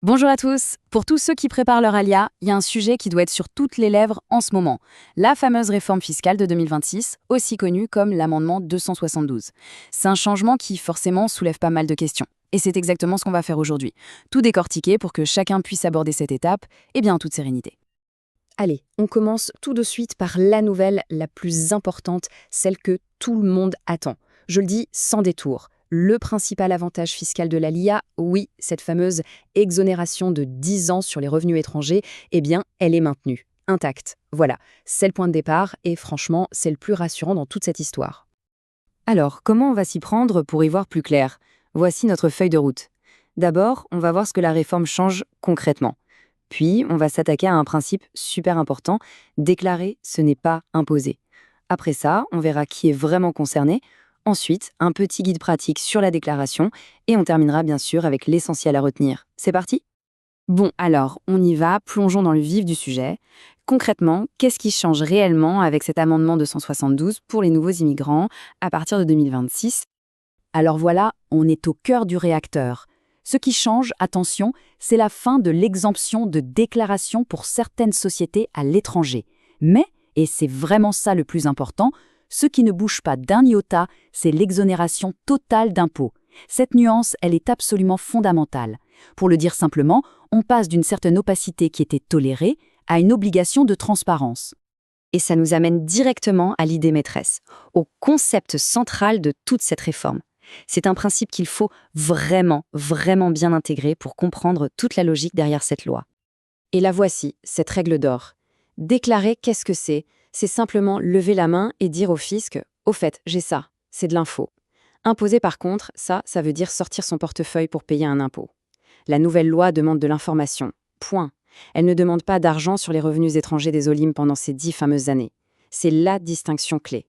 Bonjour à tous. Pour tous ceux qui préparent leur alia, il y a un sujet qui doit être sur toutes les lèvres en ce moment. La fameuse réforme fiscale de 2026, aussi connue comme l'amendement 272. C'est un changement qui, forcément, soulève pas mal de questions. Et c'est exactement ce qu'on va faire aujourd'hui. Tout décortiquer pour que chacun puisse aborder cette étape, et bien en toute sérénité. Allez, on commence tout de suite par la nouvelle la plus importante, celle que tout le monde attend. Je le dis sans détour. Le principal avantage fiscal de la LIA, oui, cette fameuse exonération de 10 ans sur les revenus étrangers, eh bien, elle est maintenue, intacte. Voilà, c'est le point de départ et franchement, c'est le plus rassurant dans toute cette histoire. Alors, comment on va s'y prendre pour y voir plus clair? Voici notre feuille de route. D'abord, on va voir ce que la réforme change concrètement. Puis, on va s'attaquer à un principe super important, déclarer, ce n'est pas imposer. Après ça, on verra qui est vraiment concerné. Ensuite, un petit guide pratique sur la déclaration et on terminera bien sûr avec l'essentiel à retenir. C'est parti? Bon, alors, on y va, plongeons dans le vif du sujet. Concrètement, qu'est-ce qui change réellement avec cet amendement 272 pour les nouveaux immigrants à partir de 2026? Alors voilà, on est au cœur du réacteur. Ce qui change, attention, c'est la fin de l'exemption de déclaration pour certaines sociétés à l'étranger. Mais, et c'est vraiment ça le plus important, ce qui ne bouge pas d'un iota, c'est l'exonération totale d'impôts. Cette nuance, elle est absolument fondamentale. Pour le dire simplement, on passe d'une certaine opacité qui était tolérée à une obligation de transparence. Et ça nous amène directement à l'idée maîtresse, au concept central de toute cette réforme. C'est un principe qu'il faut vraiment, vraiment bien intégrer pour comprendre toute la logique derrière cette loi. Et la voici, cette règle d'or. Déclarer qu'est-ce que c'est simplement lever la main et dire au fisc « Au fait, j'ai ça, c'est de l'info ». Imposer par contre, ça veut dire sortir son portefeuille pour payer un impôt. La nouvelle loi demande de l'information. Point. Elle ne demande pas d'argent sur les revenus étrangers des Olim pendant ces 10 fameuses années. C'est la distinction clé.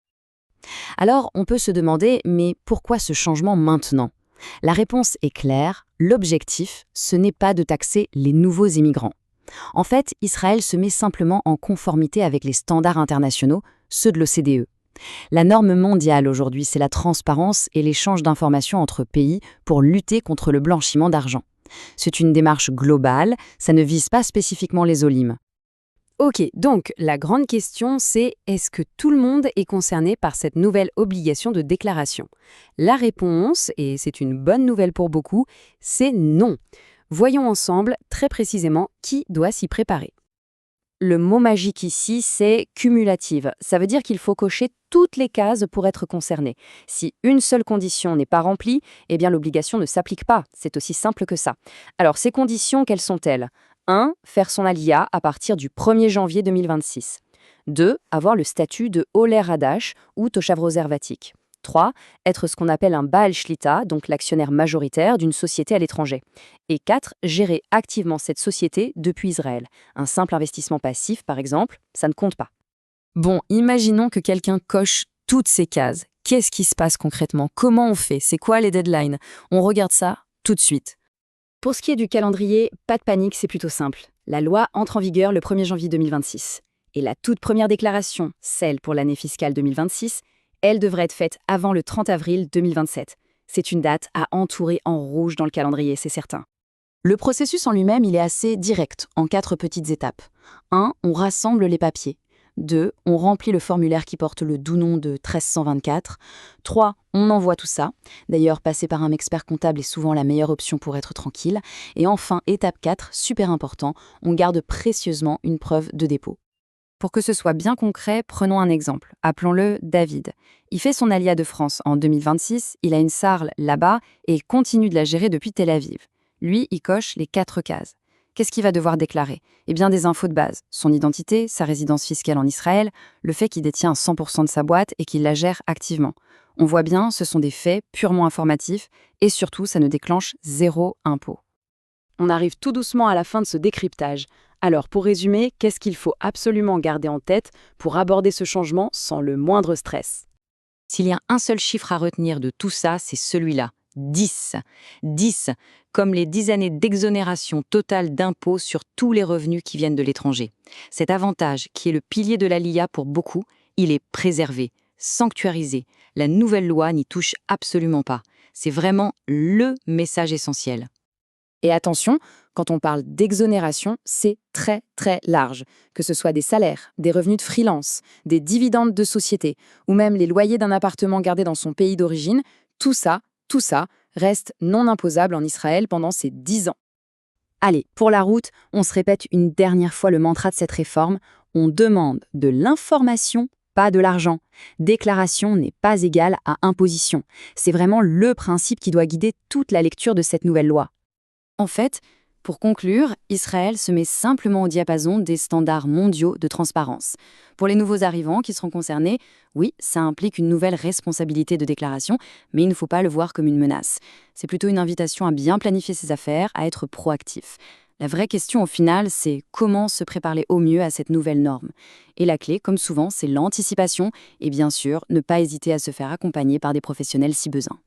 Alors, on peut se demander, mais pourquoi ce changement maintenant? La réponse est claire, l'objectif, ce n'est pas de taxer les nouveaux immigrants. En fait, Israël se met simplement en conformité avec les standards internationaux, ceux de l'OCDE. La norme mondiale aujourd'hui, c'est la transparence et l'échange d'informations entre pays pour lutter contre le blanchiment d'argent. C'est une démarche globale, ça ne vise pas spécifiquement les Olim. Ok, donc la grande question c'est est-ce que tout le monde est concerné par cette nouvelle obligation de déclaration? La réponse, et c'est une bonne nouvelle pour beaucoup, c'est non. Voyons ensemble très précisément qui doit s'y préparer. Le mot magique ici, c'est cumulative. Ça veut dire qu'il faut cocher toutes les cases pour être concerné. Si une seule condition n'est pas remplie, eh bien l'obligation ne s'applique pas. C'est aussi simple que ça. Alors ces conditions, quelles sont-elles? 1. Faire son alia à partir du 1er janvier 2026. 2. Avoir le statut de Oler Hadash ou Toshav Roservatik. 3. Être ce qu'on appelle un Baal Shlita, donc l'actionnaire majoritaire d'une société à l'étranger. Et 4. Gérer activement cette société depuis Israël. Un simple investissement passif, par exemple, ça ne compte pas. Bon, imaginons que quelqu'un coche toutes ces cases. Qu'est-ce qui se passe concrètement? Comment on fait? C'est quoi les deadlines? On regarde ça tout de suite. Pour ce qui est du calendrier, pas de panique, c'est plutôt simple. La loi entre en vigueur le 1er janvier 2026. Et la toute première déclaration, celle pour l'année fiscale 2026, elle devrait être faite avant le 30 avril 2027. C'est une date à entourer en rouge dans le calendrier, c'est certain. Le processus en lui-même, il est assez direct, en 4 petites étapes. 1. On rassemble les papiers. 2. On remplit le formulaire qui porte le doux nom de 1324. 3. On envoie tout ça. D'ailleurs, passer par un expert comptable est souvent la meilleure option pour être tranquille. Et enfin, étape 4, super important, on garde précieusement une preuve de dépôt. Pour que ce soit bien concret, prenons un exemple. Appelons-le David. Il fait son alia de France en 2026, il a une sarle là-bas et continue de la gérer depuis Tel Aviv. Lui, il coche les 4 cases. Qu'est-ce qu'il va devoir déclarer? Eh bien, des infos de base. Son identité, sa résidence fiscale en Israël, le fait qu'il détient 100% de sa boîte et qu'il la gère activement. On voit bien, ce sont des faits purement informatifs et surtout, ça ne déclenche zéro impôt. On arrive tout doucement à la fin de ce décryptage. Alors, pour résumer, qu'est-ce qu'il faut absolument garder en tête pour aborder ce changement sans le moindre stress? S'il y a un seul chiffre à retenir de tout ça, c'est celui-là. 10. 10, comme les 10 années d'exonération totale d'impôts sur tous les revenus qui viennent de l'étranger. Cet avantage, qui est le pilier de la LIA pour beaucoup, il est préservé, sanctuarisé. La nouvelle loi n'y touche absolument pas. C'est vraiment le message essentiel. Et attention, quand on parle d'exonération, c'est très très large, que ce soit des salaires, des revenus de freelance, des dividendes de société, ou même les loyers d'un appartement gardé dans son pays d'origine, tout ça reste non imposable en Israël pendant ces 10 ans. Allez, pour la route, on se répète une dernière fois le mantra de cette réforme. On demande de l'information, pas de l'argent. Déclaration n'est pas égale à imposition. C'est vraiment le principe qui doit guider toute la lecture de cette nouvelle loi. En fait, pour conclure, Israël se met simplement au diapason des standards mondiaux de transparence. Pour les nouveaux arrivants qui seront concernés, oui, ça implique une nouvelle responsabilité de déclaration, mais il ne faut pas le voir comme une menace. C'est plutôt une invitation à bien planifier ses affaires, à être proactif. La vraie question au final, c'est comment se préparer au mieux à cette nouvelle norme. Et la clé, comme souvent, c'est l'anticipation et bien sûr, ne pas hésiter à se faire accompagner par des professionnels si besoin.